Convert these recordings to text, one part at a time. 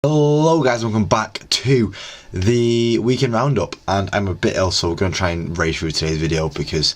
Hello guys, welcome back to the weekend roundup, and I'm a bit ill, so we're going to try and race through today's video because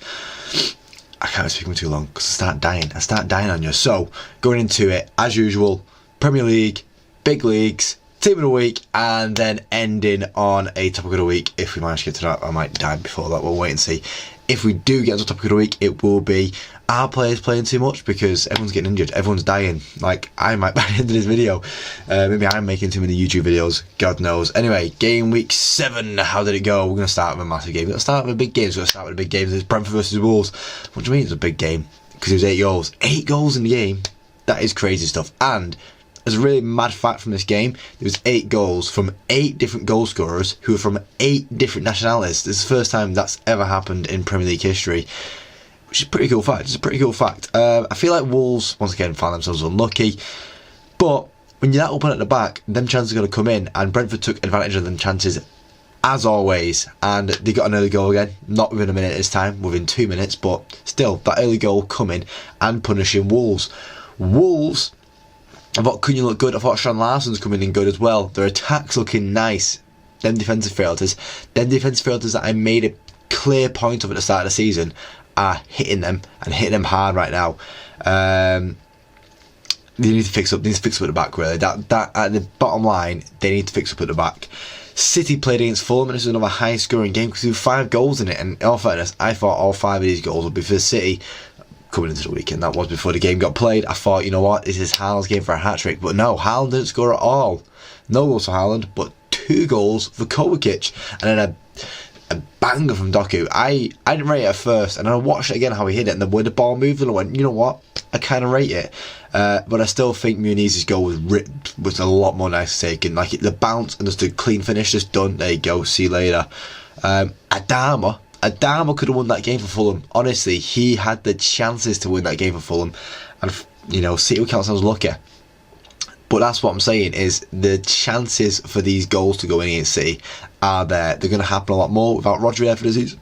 I can't speak for too long because I start dying on you. So going into it as usual, Premier League, big leagues, team of the week, and then ending on a topic of the week. If we manage to get to that, I might die before that, we'll wait and see. If we do get to the topic of the week, it will be our players playing too much because everyone's getting injured, everyone's dying. Like, I might by the end of this video. Maybe I'm making too many YouTube videos, God knows. Anyway, game week 7, how did it go? We're going to start with a massive game. We're going to start with a big game, so we're going to start with a big game. There's Brentford versus Wolves. What do you mean it's a big game? Because it was 8 goals. 8 goals in the game. That is crazy stuff. And there's a really mad fact from this game. There was 8 goals from 8 different goal scorers who are from 8 different nationalities. This is the first time that's ever happened in Premier League history, which is a pretty cool fact. It's a pretty cool fact. I feel like Wolves, once again, found themselves unlucky. But when you're that open at the back, them chances are going to come in, and Brentford took advantage of them chances, as always, and they got an early goal again. Not within a minute this time, within 2 minutes, but still, that early goal coming and punishing Wolves. Wolves, I thought Cunha looked good. I thought Sean Larson's coming in good as well. Their attack's looking nice. Them defensive frailties that I made a clear point of at the start of the season are hitting them, and hitting them hard right now. They need to fix up. They need to fix up at the back, really. That at the bottom line, they need to fix up at the back. City played against Fulham, and this was another high-scoring game because there were 5 goals in it. And in all fairness, I thought all 5 of these goals would be for City coming into the weekend. That was before the game got played. I thought, you know what, this is Haaland's game for a hat-trick. But no, Haaland didn't score at all. No goals for Haaland, but 2 goals for Kovacic, and then a banger from Doku. I didn't rate it at first, and then I watched it again how he hit it, and the way the ball moved, and I went, you know what, I kind of rate it. But I still think Muniz's goal was a lot more nice taken. Like the bounce and just the clean finish, just done. There you go. See you later. Adama could have won that game for Fulham. Honestly, he had the chances to win that game for Fulham, and you know, City would count themselves lucky. But that's what I'm saying, is the chances for these goals to go in against City are there. They're going to happen a lot more without Rodri there for the season.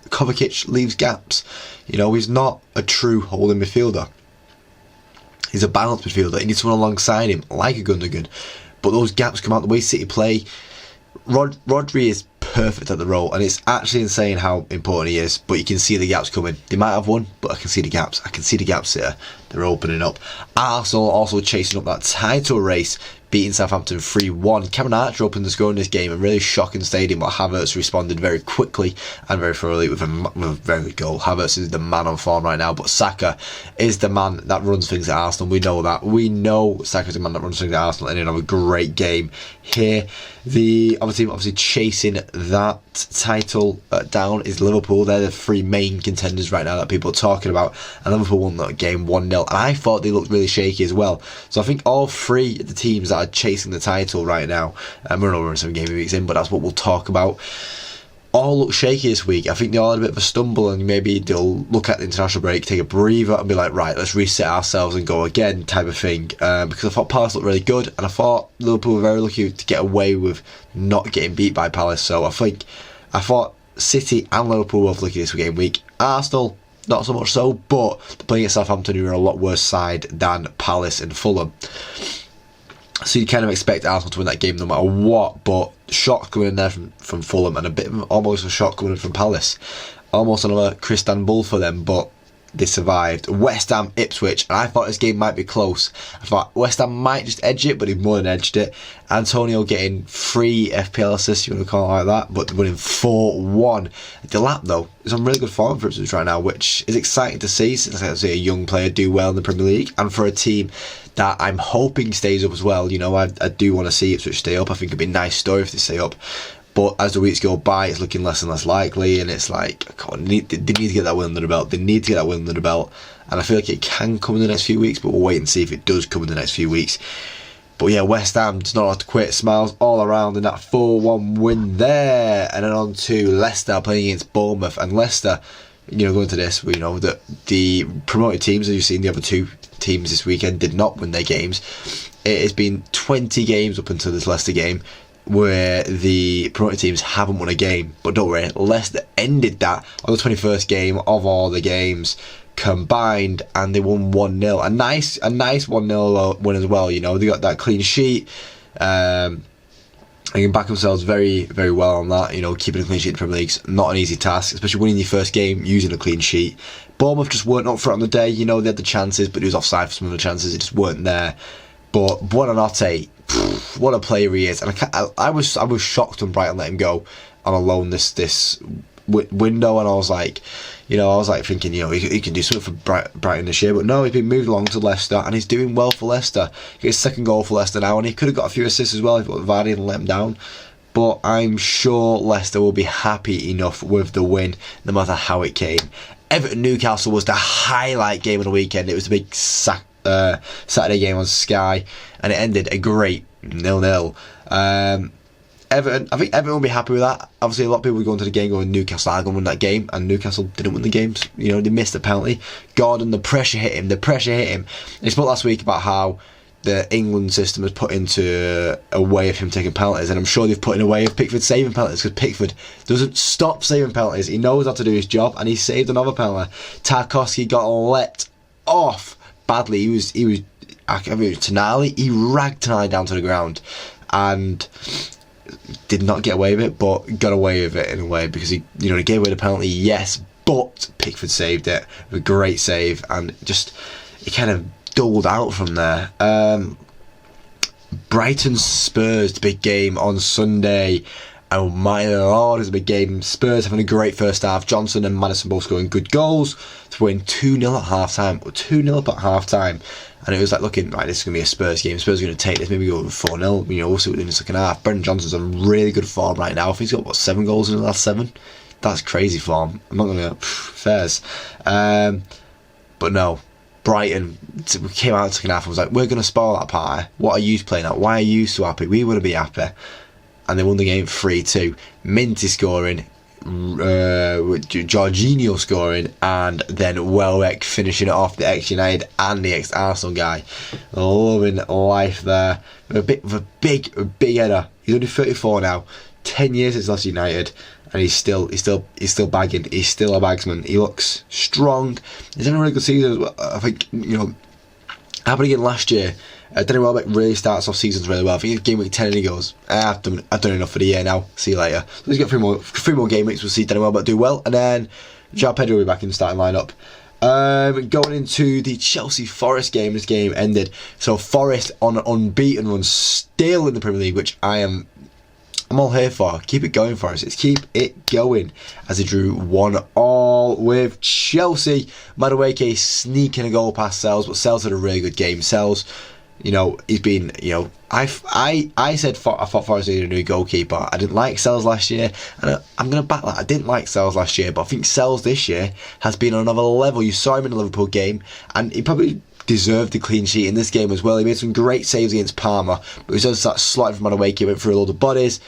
Kovacic leaves gaps. You know, he's not a true holding midfielder. He's a balanced midfielder. He needs someone alongside him, like a Gundogan. But those gaps come out the way City play. Rodri is perfect at the role, and it's actually insane how important he is. But you can see the gaps coming. They might have won, but I can see the gaps. I can see the gaps here. They're opening up. Arsenal also chasing up that title race, beating Southampton 3-1. Cameron Archer opened the score in this game, a really shocking stadium, but Havertz responded very quickly and very thoroughly with a very good goal. Havertz is the man on form right now, but Saka is the man that runs things at Arsenal. We know that. We know Saka's the man that runs things at Arsenal, and another great game here. The other team obviously chasing that title down is Liverpool. They're the 3 main contenders right now that people are talking about, and Liverpool won that game 1-0, and I thought they looked really shaky as well. So I think all 3 of the teams that are chasing the title right now, we're over in 7 game weeks in, but that's what we'll talk about, all look shaky this week. I think they all had a bit of a stumble, and maybe they'll look at the international break, take a breather, and be like, right, let's reset ourselves and go again, type of thing. Because I thought Palace looked really good, and I thought Liverpool were very lucky to get away with not getting beat by Palace. So I thought City and Liverpool were both lucky this game week. Arsenal, not so much so, but they're playing at Southampton, who are a lot worse side than Palace and Fulham. So you kind of expect Arsenal to win that game no matter what, but shock coming in there from Fulham, and a bit of almost a shock coming in from Palace. Almost another Christian Bull for them, but they survived. West Ham, Ipswich, and I thought this game might be close. I thought West Ham might just edge it, but he more than edged it. Antonio getting 3 FPL assists, you want to call it like that, but winning 4-1. Delap, though, is on really good form for Ipswich right now, which is exciting to see, since I see a young player do well in the Premier League, and for a team that I'm hoping stays up as well. You know, I do want to see Ipswich stay up. I think it'd be a nice story if they stay up. But as the weeks go by, it's looking less and less likely, and it's like, God, they need to get that win under the belt. They need to get that win under the belt, and I feel like it can come in the next few weeks, but we'll wait and see if it does come in the next few weeks. But yeah, West Ham does not have to quit. Smiles all around in that 4-1 win there. And then on to Leicester playing against Bournemouth, and Leicester, you know, going to this, we know that the promoted teams, as you've seen, the other 2 teams this weekend did not win their games. It has been 20 games up until this Leicester game where the promoted teams haven't won a game. But don't worry, Leicester ended that on the 21st game of all the games combined, and they won 1-0. A nice 1-0 win as well. You know, they got that clean sheet. They can back themselves very, very well on that. You know, keeping a clean sheet in the Premier League's not an easy task, especially winning your first game using a clean sheet. Bournemouth just weren't up for it on the day. You know, they had the chances, but it was offside for some of the chances. It just weren't there. But Buonanotte, what a player he is. And I was shocked when Brighton let him go on a loan this window, and I was like, thinking, he can do something for Brighton this year, but no, he's been moved along to Leicester, and he's doing well for Leicester. He gets his second goal for Leicester now, and he could have got a few assists as well if Vardy hadn't let him down. But I'm sure Leicester will be happy enough with the win, no matter how it came. Everton-Newcastle was the highlight game of the weekend. It was the big Saturday game on Sky, and it ended a great 0-0. Everton, I think Everton will be happy with that. Obviously, a lot of people were going to the game going, Newcastle are going to win that game, and Newcastle didn't win the games. They missed the penalty. Gordon, the pressure hit him. They spoke last week about how the England system has put into a way of him taking penalties, and I'm sure they've put in a way of Pickford saving penalties, because Pickford doesn't stop saving penalties. He knows how to do his job, and he saved another penalty. Tarkowski got let off badly. He was Tonali. He ragged Tonali down to the ground, and did not get away with it, but got away with it in a way, because he gave away the penalty, yes, but Pickford saved it with a great save, and just he kind of doled out from there. Brighton Spurs, the big game on Sunday. Oh my lord, it's a big game. Spurs having a great first half. Johnson and Maddison both scoring good goals to win 2-0 at half time. 2-0 up at half time. And it was like looking, right, this is going to be a Spurs game. Spurs are going to take this, maybe go 4-0. We'll see what they do in the second half. Brendan Johnson's on really good form right now. I think he's got, 7 goals in the last 7? That's crazy form. I'm not going to... Fairs. But no. Brighton came out in the second half and was like, we're going to spoil that party. What are you playing at? Why are you so happy? We want to be happy. And they won the game 3-2. Minty scoring, Jorginho scoring, and then Welbeck finishing it off, the ex-United and the ex-Arsenal guy. Loving life there. A big header. He's only 34 now. 10 years since last United, and he's still bagging. He's still a bagsman. He looks strong. He's having a really good season as well. I think happened again last year. Danny Welbeck really starts off seasons really well. I think it's game week 10 and he goes, I've done enough for the year now, see you later. So he's got three more game weeks, we'll see Danny Welbeck do well, and then João Pedro will be back in the starting lineup. Going into the Chelsea Forest game, this game ended, so Forest on an unbeaten run, still in the Premier League, which I'm all here for. Keep it going, Forest. Let's keep it going, as they drew 1-1 with Chelsea. Madueke sneaking a goal past Sells, but Sells had a really good game. Sells, he's been, I thought Forest needed a new goalkeeper. I didn't like Sells last year, and I'm going to back that. I didn't like Sells last year, but I think Sells this year has been on another level. You saw him in the Liverpool game, and he probably deserved a clean sheet in this game as well. He made some great saves against Parma, but he does that slide from Madueke, went through a load of bodies,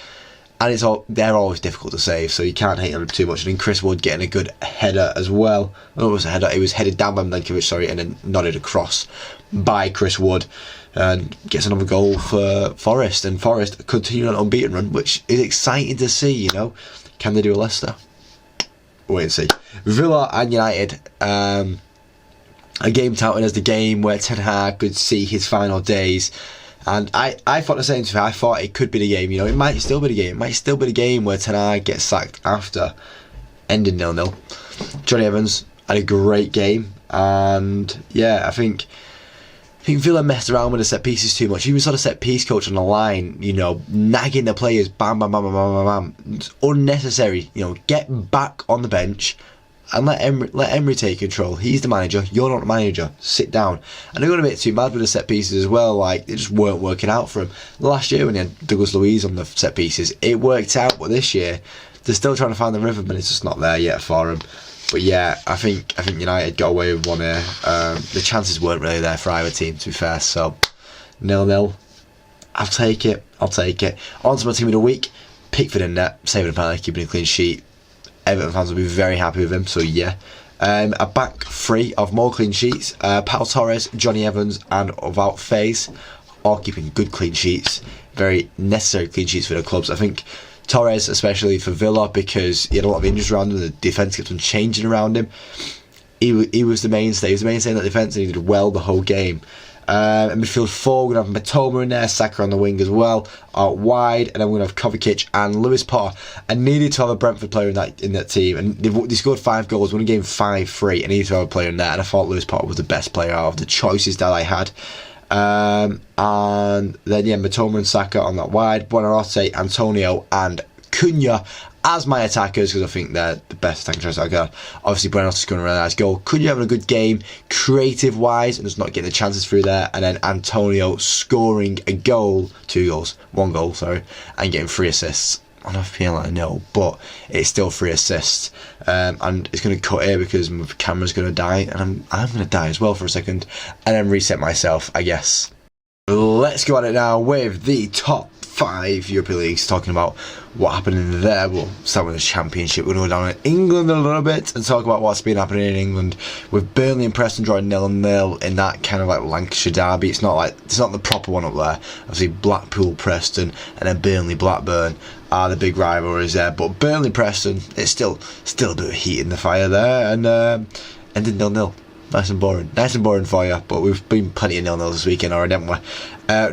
and they're always difficult to save, so you can't hate them too much. And then Chris Wood getting a good header as well. Oh, it was a header. It was headed down by Milenkovic, and then nodded across by Chris Wood, and gets another goal for Forest. And Forest continue on an unbeaten run, which is exciting to see. Can they do a Leicester? Wait and see. Villa and United. A game touted as the game where Ten Hag could see his final days. And I thought the same thing. I thought it could be the game. It might still be the game. It might still be the game where Ten Hag gets sacked after ending 0-0. Johnny Evans had a great game, and yeah, I think Villa messed around with the set pieces too much. Even saw the set piece coach on the line, nagging the players, bam, bam, bam, bam, bam, bam. It's unnecessary. Get back on the bench and let Emery take control. He's the manager. You're not the manager. Sit down. And they got a bit too mad with the set pieces as well. Like, they just weren't working out for him. Last year when he had Douglas Luiz on the set pieces, it worked out. But this year, they're still trying to find the rhythm, and it's just not there yet for him. But yeah, I think United got away with one here. The chances weren't really there for either team, to be fair. So 0-0. I'll take it. On to my team of the week. Pickford in net, saving a penalty, keeping a clean sheet. Everton fans will be very happy with him, so yeah. A back three of more clean sheets. Pau Torres, Johnny Evans, and Wout Faes, all keeping good clean sheets. Very necessary clean sheets for the clubs. I think Torres, especially for Villa, because he had a lot of injuries around him. The defence kept on changing around him. He was the mainstay. He was the mainstay in that defence, and he did well the whole game. In midfield 4, we're going to have Matoma in there, Saka on the wing as well, out wide, and then we're going to have Kovacic and Lewis Potter. I needed to have a Brentford player in that team, and they scored 5 goals, won a game 5-3. I needed to have a player in there, and I thought Lewis Potter was the best player out of the choices that I had. And then yeah, Matoma and Saka on that wide, Buonanotte, Antonio and Cunha as my attackers, because I think they're the best attacking choice I got. Obviously Buonanotte scoring a really nice goal, Cunha having a good game creative wise and just not getting the chances through there, and then Antonio scoring a goal, 2 goals, 1 goal, sorry, and getting 3 assists. And I feel like I know, but it's still 3 assists, and it's going to cut here because my camera's going to die, and I'm going to die as well for a second, and then reset myself, I guess. Let's go at it now with the top 5 European leagues, talking about what happened in there. We'll start with the Championship. We're going to go down in England a little bit and talk about what's been happening in England with Burnley and Preston drawing 0-0 in that kind of like Lancashire derby. It's not the proper one up there. Obviously Blackpool, Preston, and then Burnley, Blackburn are the big rivalries there. But Burnley, Preston, it's still a bit of heat in the fire there, and ended 0-0. Nice and boring for you. But we've been plenty of 0-0s this weekend already, haven't we?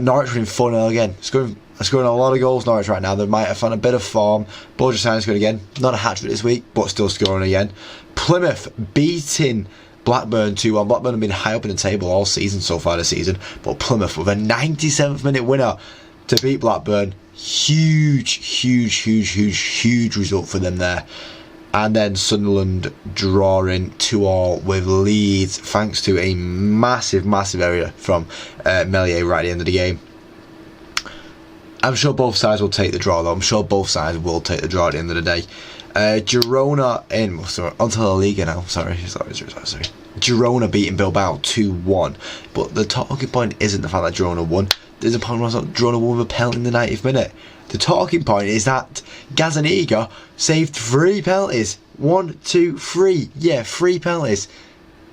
Norwich winning 4-0 again. Scoring a lot of goals, Norwich, right now. They might have found a bit of form. Borja scored again. Not a hat-trick this week, but still scoring again. Plymouth beating Blackburn 2-1. Blackburn have been high up in the table all season so far this season, but Plymouth with a 97th minute winner to beat Blackburn. Huge result for them there. And then Sunderland drawing 2-2 with Leeds, thanks to a massive area from Melier right at the end of the game. I'm sure both sides will take the draw, though. I'm sure both sides will take the draw at the end of the day. Girona onto La Liga now. Sorry. Girona beating Bilbao 2-1. But the talking point isn't the fact that Girona won. There's a point where Girona won with a penalty in the 90th minute. The talking point is that Gazzaniga saved 3 penalties. 1, 2, 3. Yeah, 3 penalties.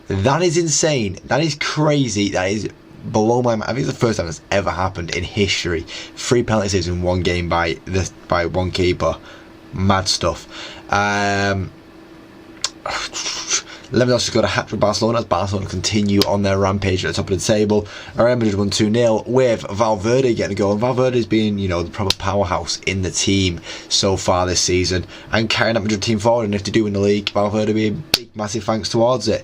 That is insane. That is crazy. That is below my mind. I think it's the first time that's ever happened in history. 3 penalty saves in one game by one keeper. Mad stuff. Lewandowski got a hat for Barcelona as Barcelona continue on their rampage at the top of the table. Real Madrid won 2-0 with Valverde getting a goal, and Valverde's been, the proper powerhouse in the team so far this season and carrying that Madrid team forward, and if they do win the league, Valverde will be a big massive thanks towards it.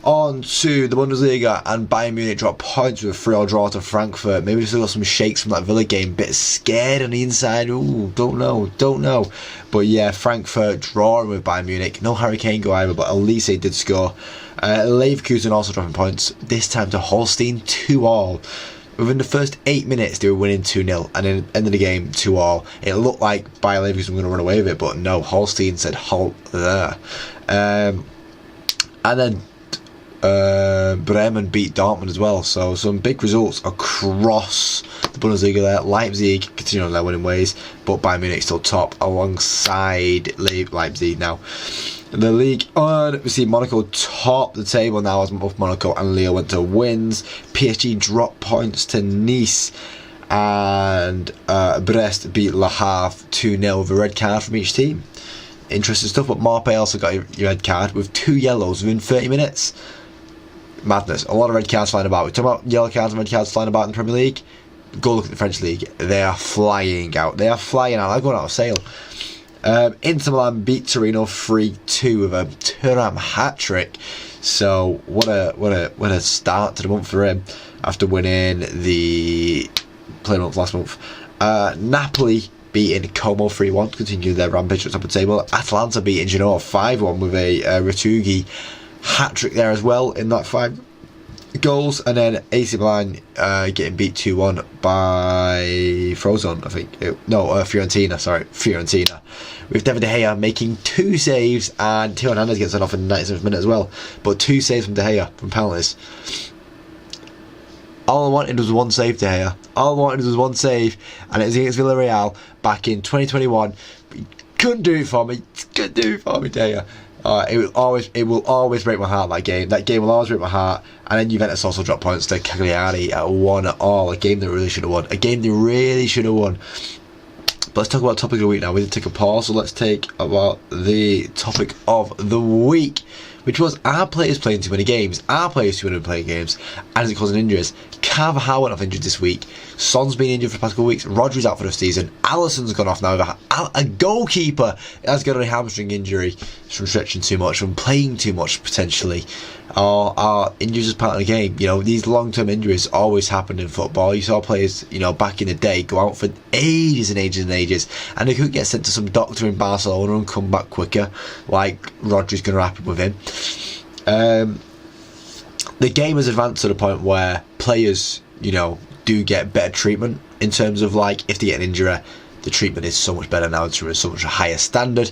On to the Bundesliga, and Bayern Munich dropped points with a 3-3 draw to Frankfurt. Maybe they still got some shakes from that Villa game. Bit scared on the inside. Ooh, don't know. But yeah, Frankfurt drawing with Bayern Munich. No Harry Kane go either, but Elise did score. Leverkusen also dropping points, this time to Holstein 2-2. Within the first 8 minutes, they were winning 2-0, and then end of the game 2-2. It looked like Bayer Leverkusen were going to run away with it, but no, Holstein said halt there. And then Bremen beat Dortmund as well, so some big results across the Bundesliga there. Leipzig continue on their winning ways, but Bayern Munich still top alongside Leipzig now. The league on, we see Monaco top the table now as both Monaco and Lille went to wins. PSG dropped points to Nice, and Brest beat Le Havre 2-0 with a red card from each team. Interesting stuff, but Marseille also got a red card with 2 yellows within 30 minutes. Madness. A lot of red cards flying about. We talk about yellow cards and red cards flying about in the Premier League. Go look at the French League. They are flying out. They're going out of sale. Inter Milan beat Torino 3-2 with a Thuram hat-trick. So what a start to the month for him after winning the play month last month. Napoli beating Como 3-1 to continue their rampage at the top of the table. Atalanta beating Genoa 5-1 with a Retugi hat-trick there as well in that 5 goals, and then AC Milan getting beat 2-1 by Frozen, I think. Fiorentina. With David De Gea making 2 saves, and Theo Hernandez gets it off in the 97th minute as well. But 2 saves from De Gea from penalties. All I wanted was 1 save, De Gea. All I wanted was 1 save, and it was against Villarreal back in 2021. But he couldn't do it for me. De Gea. It will always break my heart, that game. That game will always break my heart. And then Juventus also dropped points to Cagliari at 1-1. A game they really should have won. But let's talk about the topic of the week now. We need to take a pause, so let's take about the topic of the week, which was our players playing too many games, our players too many playing games, and is it causing injuries? Carvajal went off injured this week. Son's been injured for the past couple of weeks. Rodri's out for the season. Alisson's gone off now. A goalkeeper has got a hamstring injury from stretching too much, from playing too much potentially. Are injuries as part of the game. You know, these long-term injuries always happen in football. You saw players, you know, back in the day go out for ages and ages and ages, and they could get sent to some doctor in Barcelona and come back quicker, like Rodri's going to happen with him. The game has advanced to the point where players, you know, do get better treatment in terms of, like, if they get an injury, the treatment is so much better now to so much a higher standard.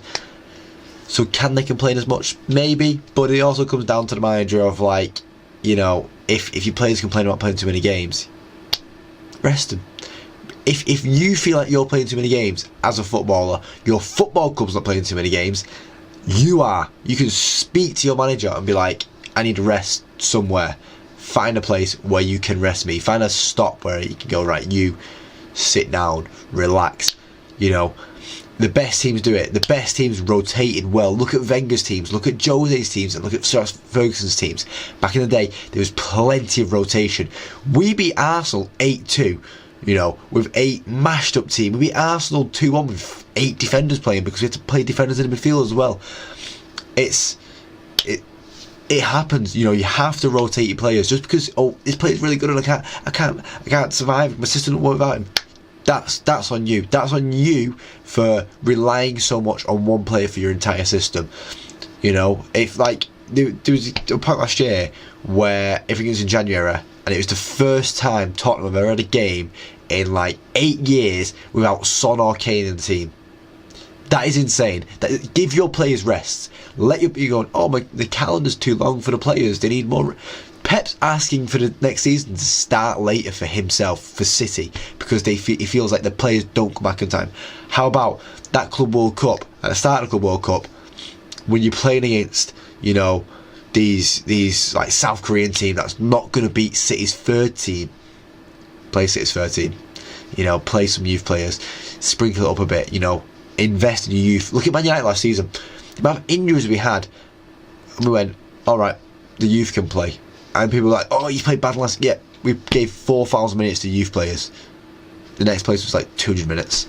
So can they complain as much? Maybe, but it also comes down to the manager of, like, you know, if your players complain about playing too many games, rest them. If you feel like you're playing too many games as a footballer, your football club's not playing too many games, you are. You can speak to your manager and be like, I need to rest somewhere. Find a place where you can rest me. Find a stop where you can go, right, you sit down, relax. You know, the best teams do it. The best teams rotated well. Look at Wenger's teams, look at Jose's teams, and look at Sir Ferguson's teams. Back in the day, there was plenty of rotation. We beat Arsenal 8-2, you know, with a mashed up team. We beat Arsenal 2-1 with 8 defenders playing, because we had to play defenders in the midfield as well. It happens, you know. You have to rotate your players. Just because, oh, this player's really good and I can't survive, my system don't work without him. That's on you. That's on you for relying so much on one player for your entire system. You know, if, like, there was a point last year where everything was in January, and it was the first time Tottenham have ever had a game in like 8 years without Son or Kane in the team. That is insane. Give your players rest. Let you going, oh my, the calendar's too long for the players. They need more. Pep's asking for the next season to start later for himself, for City, because he feels like the players don't come back in time. How about that Club World Cup, at the start of the Club World Cup, when you're playing against, you know, these like South Korean team that's not going to beat City's third team. Play City's third team. You know, play some youth players, sprinkle it up a bit, you know. Invest in your youth. Look at Man United last season. The amount of injuries we had, and we went, alright, the youth can play. And people were like, oh, you played bad last. Yeah, we gave 4,000 minutes to youth players. The next place was like 200 minutes.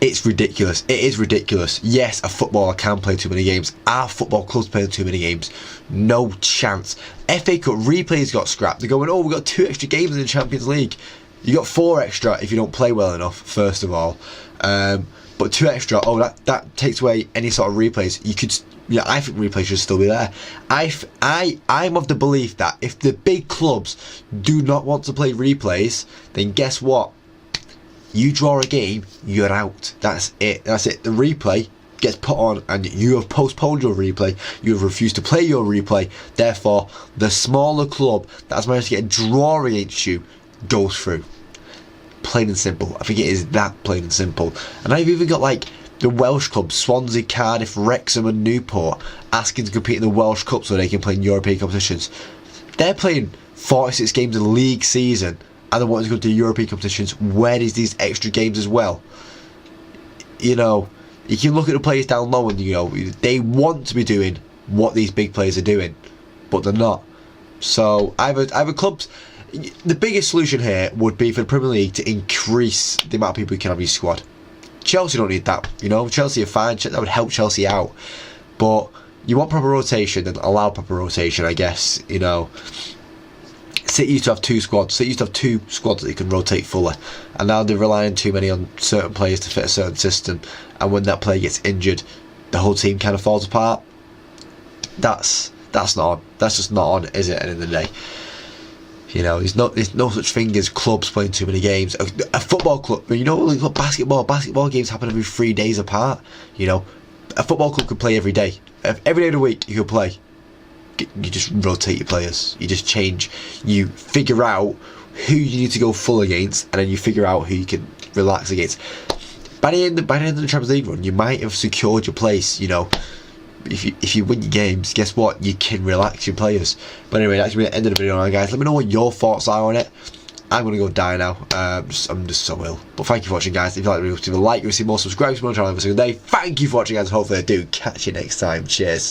It's ridiculous. It is ridiculous. Yes, a footballer can play too many games. Our football club's playing too many games. No chance. FA Cup replays got scrapped. They're going, oh, we've got 2 extra games in the Champions League. You got 4 extra if you don't play well enough, first of all. But 2 extra, oh, that takes away any sort of replays. You could, yeah, I think replays should still be there. I'm of the belief that if the big clubs do not want to play replays, then guess what? You draw a game, you're out. That's it. That's it. The replay gets put on, and you have postponed your replay. You have refused to play your replay. Therefore, the smaller club that has managed to get a draw against you goes through. Plain and simple. I think it is that plain and simple. And I've even got like the Welsh clubs, Swansea, Cardiff, Wrexham and Newport, asking to compete in the Welsh Cup so they can play in European competitions. They're playing 46 games in the league season, and they want to go to European competitions. Where is these extra games as well? You know, you can look at the players down low and, you know, they want to be doing what these big players are doing, but they're not. So either clubs. The biggest solution here would be for the Premier League to increase the amount of people who can have your squad. Chelsea don't need that, you know. Chelsea are fine. That would help Chelsea out. But you want proper rotation, and allow proper rotation, I guess. You know, City used to have 2 squads. City used to have 2 squads that you can rotate fully, and now they're relying too many on certain players to fit a certain system. And when that player gets injured, the whole team kind of falls apart. That's not on. That's just not on, is it? At the end of the day. You know, there's no such thing as clubs playing too many games. A football club, you know, like basketball games happen every 3 days apart. You know, a football club could play every day. Every day of the week you could play. You just rotate your players. You just change. You figure out who you need to go full against, and then you figure out who you can relax against. By the end of the Champions League run, you might have secured your place, you know. If you win your games, guess what? You can relax your players. But anyway, that's going to be the end of the video now, guys. Let me know what your thoughts are on it. I'm going to go die now. I'm just so ill. But thank you for watching, guys. If you like the video, leave a like. You'll see more. Subscribe to my channel every single day. Thank you for watching, guys. Hopefully I do catch you next time. Cheers.